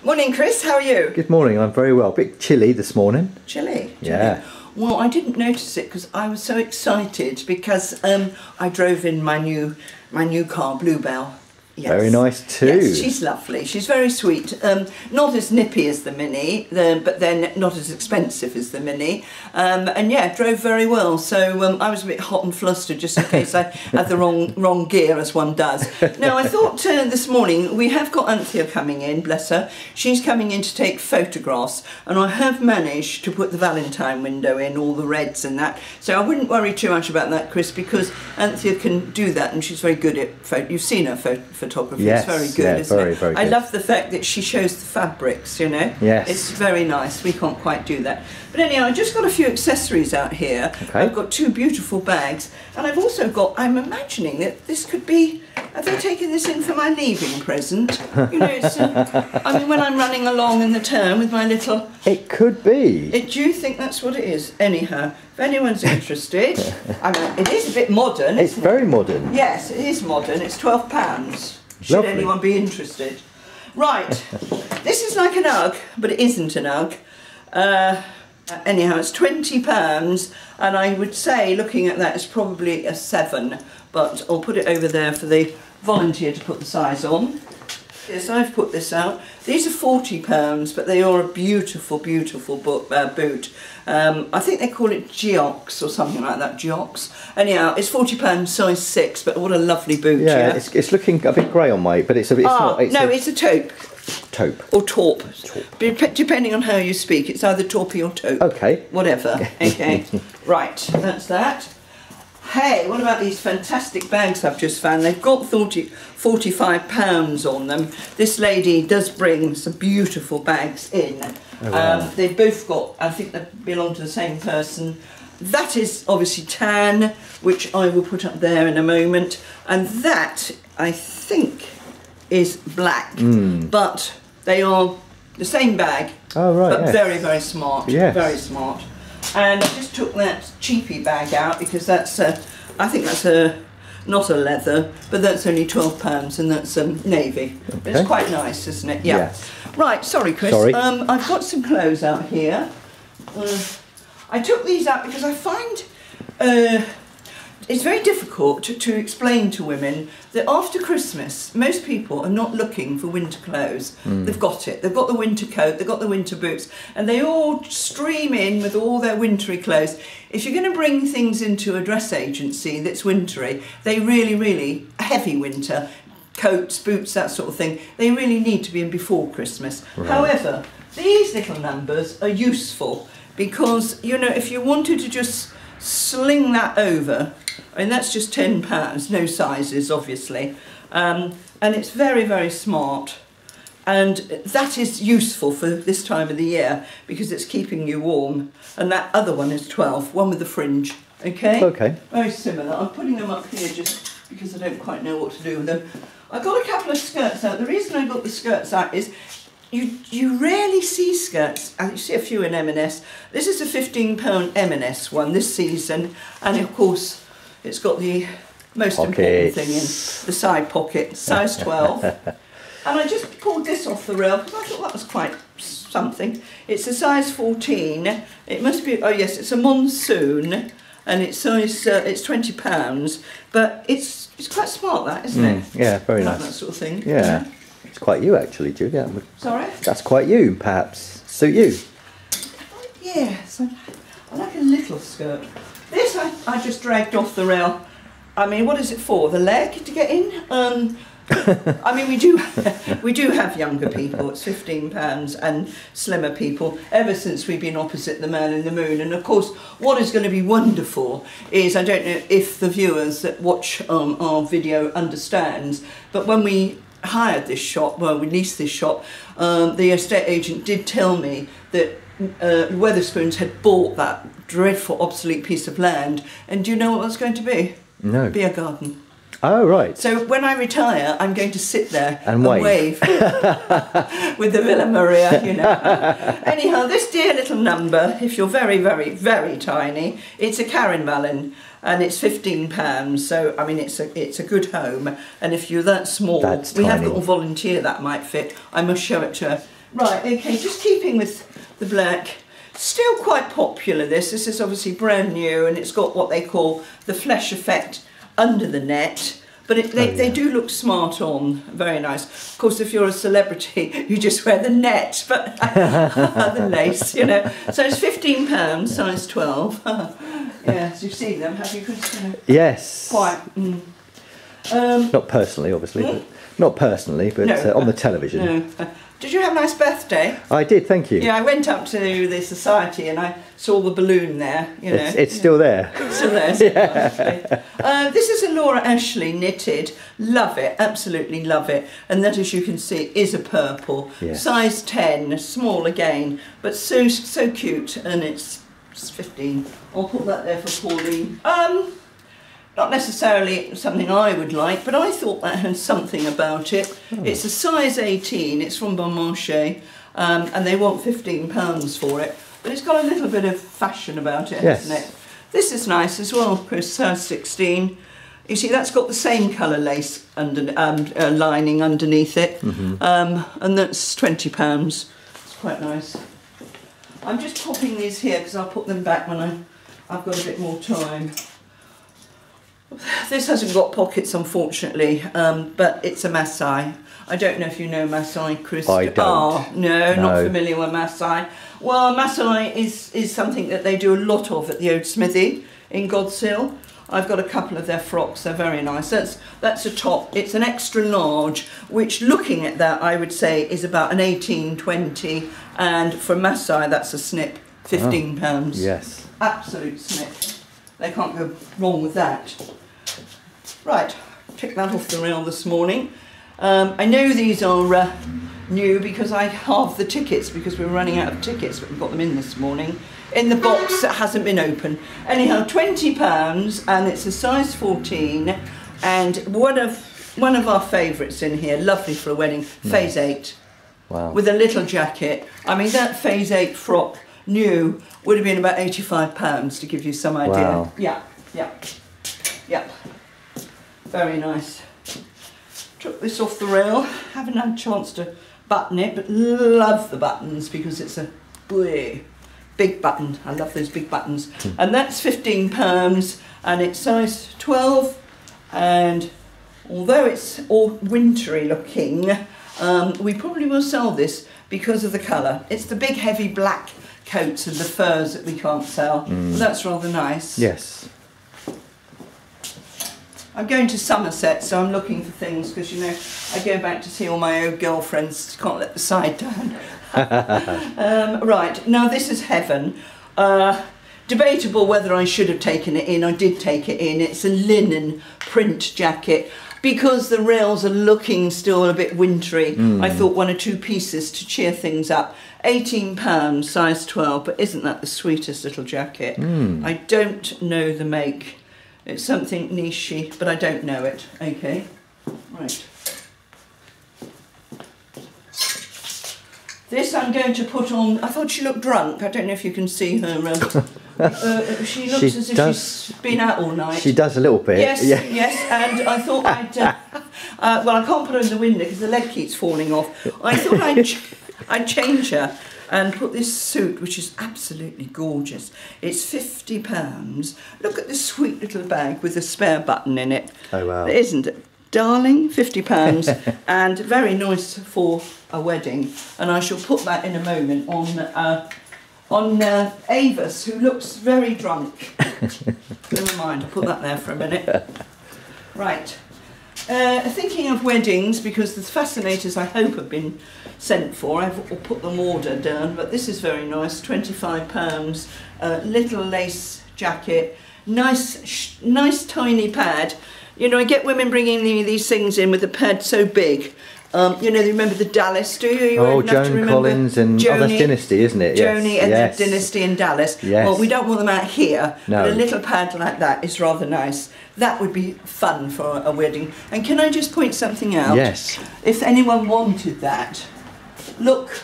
Morning, Chris. How are you? Good morning. I'm very well. A bit chilly this morning. Chilly? Yeah. Well, I didn't notice it because I was so excited because I drove in my new car, Bluebell. Yes. Very nice too. Yes, she's lovely. She's very sweet. Not as nippy as the Mini, but then not as expensive as the Mini. And yeah, drove very well. So I was a bit hot and flustered just in case I had the wrong gear, as one does. Now, I thought this morning, we have got Anthea coming in, bless her. She's coming in to take photographs, and I have managed to put the Valentine window in, all the reds and that. So I wouldn't worry too much about that, Chris, because Anthea can do that, and she's very good at you've seen her photography. Yes, it's very good, isn't it? Very I good. love the fact that she shows the fabrics, you know. Yes. It's very nice. We can't quite do that. But anyhow, I just got a few accessories out here. Okay. I've got two beautiful bags, and I've also got, I'm imagining that this could be, have they taken this in for my leaving present? You know, it's, I mean, when I'm running along in the town with my little... It could be. Do you think that's what it is? Anyhow, if anyone's interested, I mean, it is a bit modern. It's very modern. Yes, it is modern. It's £12. Should Lovely. anyone be interested? Right, this is like an UGG, but it isn't an UGG. Anyhow, it's £20, and I would say, looking at that, it's probably a 7, but I'll put it over there for the volunteer to put the size on. Yes, I've put this out. These are £40, but they are a beautiful, beautiful boot. I think they call it Geox or something like that, Geox. Anyhow, it's £40, size 6, but what a lovely boot, yeah? It's looking a bit grey on me, but it's not. It's a taupe. Taupe. Or taupe. Depending on how you speak, it's either taupey or taupe. Okay. Whatever, okay. Right, that's that. Hey, what about these fantastic bags I've just found? They've got £45 on them. This lady does bring some beautiful bags in. Oh, wow. They've both got, I think they belong to the same person. That is obviously tan, which I will put up there in a moment. And that, I think, is black. But they are the same bag, but very, very smart. Yes. Very smart. And I just took that cheapy bag out because that's, I think that's not a leather, but that's only £12 and that's navy. Okay. It's quite nice, isn't it? Yeah. Yes. Right, sorry Chris. Sorry. I've got some clothes out here. I took these out because I find it's very difficult to explain to women that after Christmas, most people are not looking for winter clothes. They've got it. They've got the winter coat, they've got the winter boots, and they all stream in with all their wintry clothes. If you're going to bring things into a dress agency that's wintry, they really, heavy winter, coats, boots, that sort of thing, they really need to be in before Christmas. Right. However, these little numbers are useful because, you know, if you wanted to just sling that over, and that's just £10, no sizes obviously, and it's very, very smart, and that is useful for this time of the year because it's keeping you warm. And that other one is 12, one with the fringe. Okay, very similar. I'm putting them up here just because I don't quite know what to do with them. I got a couple of skirts out. The reason I got the skirts out is you rarely see skirts. You see a few in M&S. This is a £15 M&S one this season, and of course it's got the most important thing in, the side pocket, size 12. And I just pulled this off the rail because I thought that was quite something. It's a size 14. It must be, oh yes, it's a monsoon, and it's size, it's £20, but it's quite smart, that, isn't it? Yeah, very nice. That sort of thing. Yeah. It's quite you actually, Julia. Sorry? That's quite you, perhaps. Suit you. Yes, I like a little skirt. This I just dragged off the rail. I mean, what is it for? The leg to get in? I mean, we do have younger people. It's £15, and slimmer people ever since we've been opposite the Man in the Moon. And of course, what is going to be wonderful is, I don't know if the viewers that watch our video understands, but when we hired this shop, well, we leased this shop, the estate agent did tell me that Wetherspoons had bought that dreadful obsolete piece of land, and do you know what that's going to be? No. Beer garden. Oh, right. So when I retire, I'm going to sit there and wave with the Villa Maria, you know. Anyhow, this dear little number, if you're very, very, very tiny, it's a Karen Malin, and it's £15. So I mean, it's a good home. And if you're that small, we have got a volunteer that might fit. I must show it to her. Right, okay, just keeping with the black. Still quite popular, this. This is obviously brand new, and it's got what they call the flesh effect under the net. But they do look smart on, very nice. Of course, if you're a celebrity, you just wear the net, but the lace, you know. So it's £15, size 12. Yes, you've seen them, have you? Yes. Quite. Not personally, obviously. But, not personally, but No, on the television. No. Did you have a nice birthday? I did, thank you. Yeah, I went up to the society and I saw the balloon there. You know, it's still there. It's still there. Yeah. This is a Laura Ashley knitted. Love it, absolutely love it. And that, as you can see, is a purple. Yes. Size 10, small again, but so cute. And it's 15. I'll put that there for Pauline. Not necessarily something I would like, but I thought that had something about it. Oh. It's a size 18, it's from Bon Marché, and they want £15 for it. But it's got a little bit of fashion about it, yes. hasn't it? This is nice as well, Chris, size 16. You see, that's got the same colour lace lining underneath it, and that's £20. It's quite nice. I'm just popping these here because I'll put them back when I've got a bit more time. This hasn't got pockets, unfortunately, but it's a Maasai. I don't know if you know Maasai, Chris. I don't. Oh, no, not familiar with Maasai. Well, Maasai is something that they do a lot of at the Old Smithy in God's Hill. I've got a couple of their frocks, they're very nice. That's a top, it's an extra large, which looking at that I would say is about an 18, 20, and for Maasai that's a snip, £15. Oh, yes. Absolute snip. They can't go wrong with that. Right, picked that off the reel this morning. I know these are new because I halved the tickets because we were running out of tickets, but we got them in this morning in the box that hasn't been opened. Anyhow, £20, and it's a size 14, and one of our favourites in here, lovely for a wedding, Phase 8. Wow. With a little jacket. I mean, that Phase 8 frock new would have been about £85 to give you some idea. Wow. Yeah. Very nice. Took this off the rail. Haven't had a chance to button it, but love the buttons because it's a big button. I love those big buttons. And that's £15, and it's size 12. And although it's all wintry looking, we probably will sell this because of the colour. It's the big heavy black coats and the furs that we can't sell. But that's rather nice. Yes. I'm going to Somerset, so I'm looking for things because, you know, I go back to see all my old girlfriends, can't let the side down. Right, now this is heaven. Debatable whether I should have taken it in. I did take it in. It's a linen print jacket. Because the rails are looking still a bit wintry, I thought one or two pieces to cheer things up. £18, size 12, but isn't that the sweetest little jacket? I don't know the make. It's something niche-y, but I don't know it. Okay, right. This I'm going to put on. I thought she looked drunk. I don't know if you can see her. She looks as if she's been out all night. She does a little bit. Yes, yes. And I thought I'd. Well, I can't put her in the window because the leg keeps falling off. I thought I'd change her and put this suit, which is absolutely gorgeous. It's £50. Look at this sweet little bag with a spare button in it. Oh wow! Isn't it, darling? £50 and very nice for a wedding. And I shall put that in a moment on Avis, who looks very drunk. Never mind, I'll put that there for a minute. Right. Thinking of weddings, because the fascinators I hope have been sent for, I've put them order down, but this is very nice, £25, little lace jacket, nice tiny pad. You know, I get women bringing these things in with a pad so big. You know, you remember the Dallas, do you? Joan Collins and Joni, that's Dynasty, isn't it? Joni and yes. the Dynasty and Dallas. Yes. Well, we don't want them out here, no. But a little pad like that is rather nice. That would be fun for a wedding. And can I just point something out? Yes. If anyone wanted that, look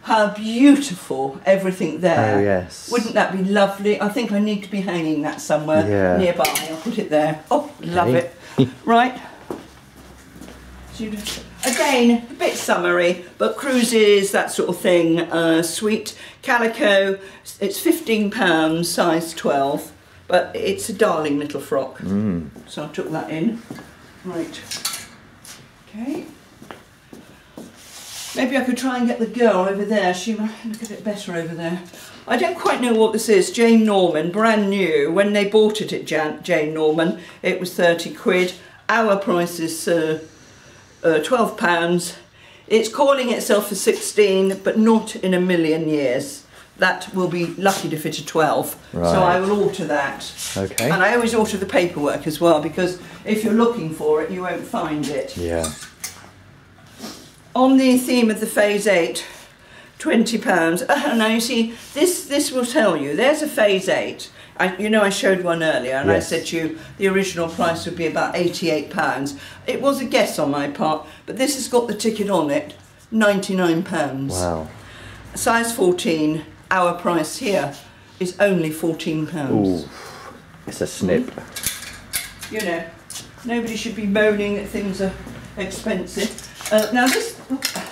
how beautiful everything there. Oh, yes. Wouldn't that be lovely? I think I need to be hanging that somewhere nearby. I'll put it there. Oh, love it. Right. Again, a bit summery, but cruises, that sort of thing, sweet. Calico, it's £15, size 12, but it's a darling little frock. So I took that in. Right, okay. Maybe I could try and get the girl over there. She might look a bit better over there. I don't quite know what this is. Jane Norman, brand new. When they bought it at Jane Norman, it was 30 quid. Our price is £12. It's calling itself a 16, but not in a million years. That will be lucky to fit a 12. Right. So I will alter that. Okay. And I always alter the paperwork as well, because if you're looking for it, you won't find it. Yeah. On the theme of the Phase 8, £20. Now you see, this will tell you, there's a Phase 8. You know I showed one earlier and yes. I said to you the original price would be about £88. It was a guess on my part, but this has got the ticket on it, £99. Wow. Size 14, our price here is only £14. Ooh, it's a snip. You know, nobody should be moaning that things are expensive. Now this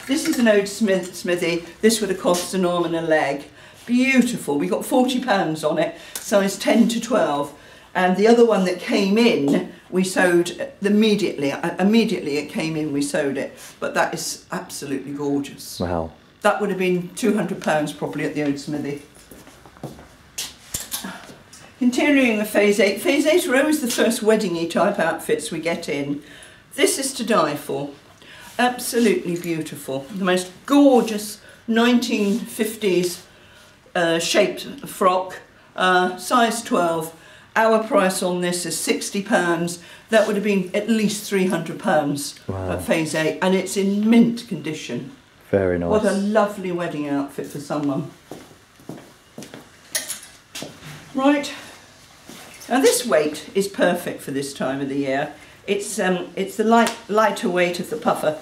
is an old smithy. This would have cost an arm and a leg. Beautiful. We got £40 on it, size 10 to 12. And the other one that came in, we sewed immediately. Immediately it came in, we sewed it. But that is absolutely gorgeous. Wow. That would have been £200 probably at the old smithy. Continuing with Phase 8. Phase 8 are always the first wedding-y type outfits we get in. This is to die for. Absolutely beautiful. The most gorgeous 1950s shaped frock, size 12. Our price on this is £60. That would have been at least £300 wow. at Phase 8, and it's in mint condition. Very nice. What a lovely wedding outfit for someone. Right, now this weight is perfect for this time of the year. It's the lighter weight of the puffer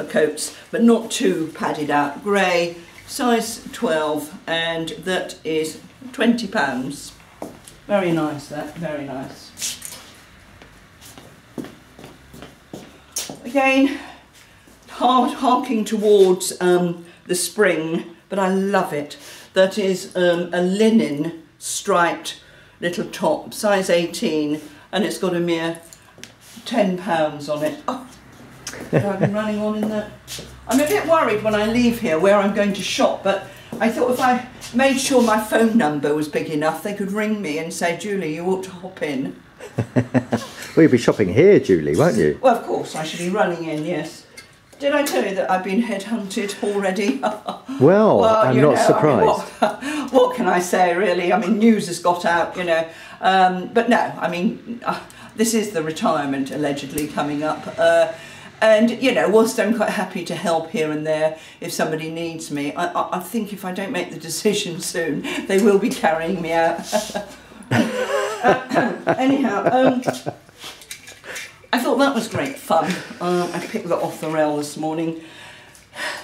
coats, but not too padded out. Grey, size 12, and that is £20. Very nice, that, very nice. Again, harking towards the spring, but I love it. That is a linen striped little top, size 18, and it's got a mere £10 on it. Oh, I've been running on in that. I'm a bit worried when I leave here where I'm going to shop, but I thought if I made sure my phone number was big enough, they could ring me and say, Julie, you ought to hop in. Well, you'll be shopping here, Julie, won't you? Well, of course, I should be running in, yes. Did I tell you that I've been headhunted already? Well, I'm not surprised. I mean, what can I say, really? I mean, news has got out, you know. But no, I mean, this is the retirement allegedly coming up. And, you know, whilst I'm quite happy to help here and there if somebody needs me, I think if I don't make the decision soon, they will be carrying me out. Anyhow, I thought that was great fun. I picked that off the rail this morning.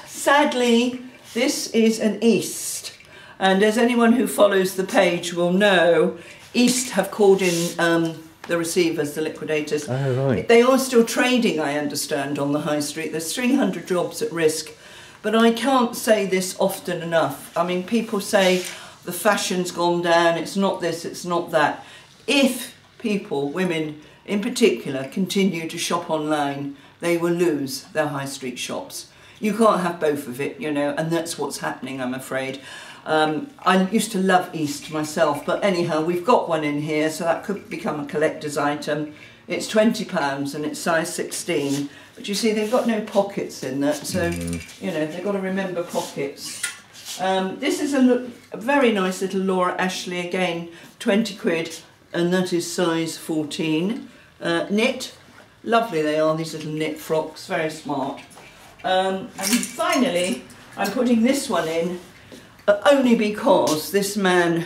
Sadly, this is an East, and as anyone who follows the page will know, East have called in the receivers, the liquidators. Oh, right. They are still trading, I understand, on the high street. There's 300 jobs at risk, but I can't say this often enough. I mean, people say the fashion's gone down, it's not this, it's not that. If people, women in particular, continue to shop online, they will lose their high street shops. You can't have both of it, you know, and that's what's happening, I'm afraid. I used to love East myself, but anyhow, we've got one in here, so that could become a collector's item. It's £20 and it's size 16, but you see they've got no pockets in that, so you know, they've got to remember pockets. This is a very nice little Laura Ashley, again 20 quid, and that is size 14. Knit, lovely they are, these little knit frocks, very smart. And finally, I'm putting this one in only because this man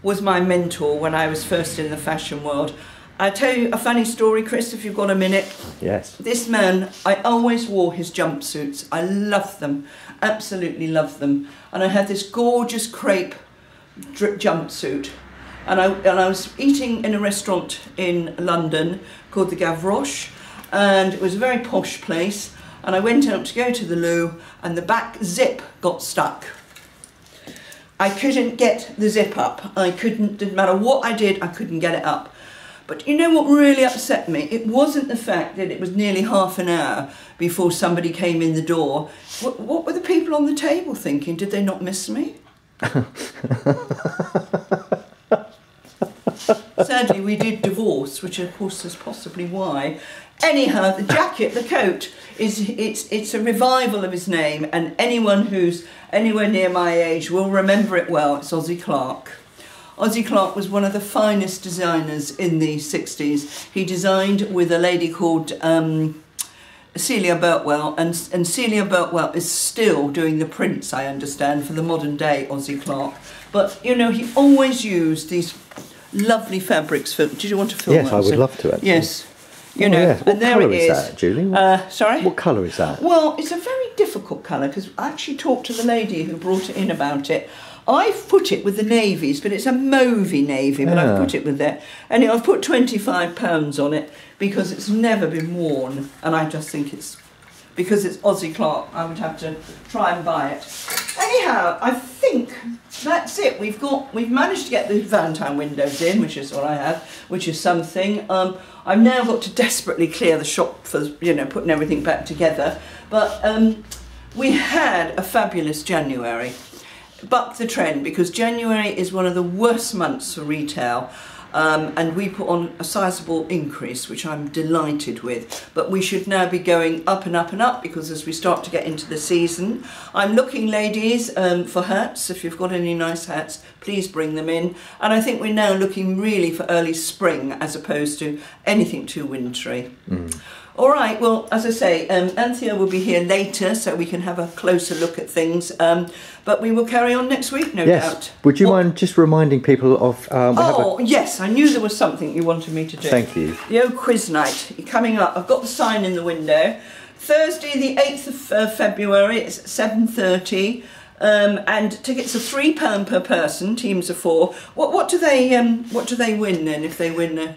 was my mentor when I was first in the fashion world. I'll tell you a funny story, Chris, if you've got a minute. Yes. This man, I always wore his jumpsuits. I love them, absolutely love them. And I had this gorgeous crepe jumpsuit. And I was eating in a restaurant in London called the Gavroche, and it was a very posh place. and I went out to go to the loo, and the back zip got stuck. I couldn't get the zip up. Didn't matter what I did, I couldn't get it up. But you know what really upset me? It wasn't the fact that it was nearly half an hour before somebody came in the door. What were the people on the table thinking? Did they not miss me? Sadly, we did divorce, which of course is possibly why. Anyhow, the jacket, the coat, it's a revival of his name, and anyone who's anywhere near my age will remember it well. It's Ozzie Clark. Ozzie Clark was one of the finest designers in the 60s. He designed with a lady called Celia Birtwell, and Celia Birtwell is still doing the prints, I understand, for the modern day Ozzie Clark. But, you know, he always used these lovely fabrics. Did you want to film that? Yes, I would love to, actually. Yes. You know, yes. and there it is. What colour is that, Julie? Sorry? What colour is that? Well, it's a very difficult colour, because I actually talked to the lady who brought it in about it. I've put it with the navies, but it's a mauvey navy, but I've put it with that. Anyway, I've put £25 on it because it's never been worn, and I just think it's, because it's Ozzie Clark, I would have to try and buy it. Anyhow, I think that's it. We've managed to get the Valentine windows in, which is what I have, which is something. I've now got to desperately clear the shop for, you know, putting everything back together. But we had a fabulous January. Buck the trend, because January is one of the worst months for retail, and we put on a sizable increase, which I'm delighted with. But we should now be going up and up and up, because as we start to get into the season, I'm looking, ladies, for hats. If you've got any nice hats, please bring them in. And I think we're now looking really for early spring as opposed to anything too wintry. All right, well, as I say, Anthea will be here later so we can have a closer look at things, but we will carry on next week, no doubt. Would you mind just reminding people of... yes, I knew there was something you wanted me to do. Thank you. The old quiz night coming up. I've got the sign in the window. Thursday, the 8th of February, it's 7:30. And tickets are £3 per person, teams of 4. What do they win then if they win?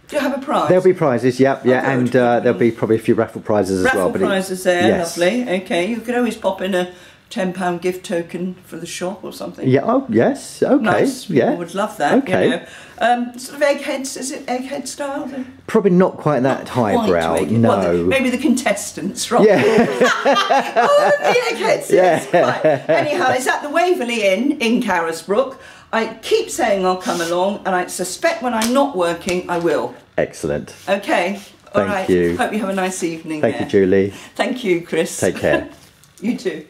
Do you have a prize? There'll be prizes, yep, yeah, good. and there'll be probably a few raffle prizes as well. Raffle prizes there, yes. Lovely. Okay, you could always pop in a £10 gift token for the shop or something. Yeah. Oh, yes. Okay. Nice. Yeah. People would love that. Okay. You know. Sort of eggheads. Is it egghead style? Then? Probably not quite that highbrow. No. Well, maybe the contestants, right? Yeah. Oh, the eggheads. Yes. Yeah. Right. Anyhow, it's at the Waverley Inn in Carisbrooke. I keep saying I'll come along, and I suspect when I'm not working, I will. Excellent. Okay. All right. Thank you. Hope you have a nice evening. Thank you, Julie. Thank you, Chris. Take care. You too.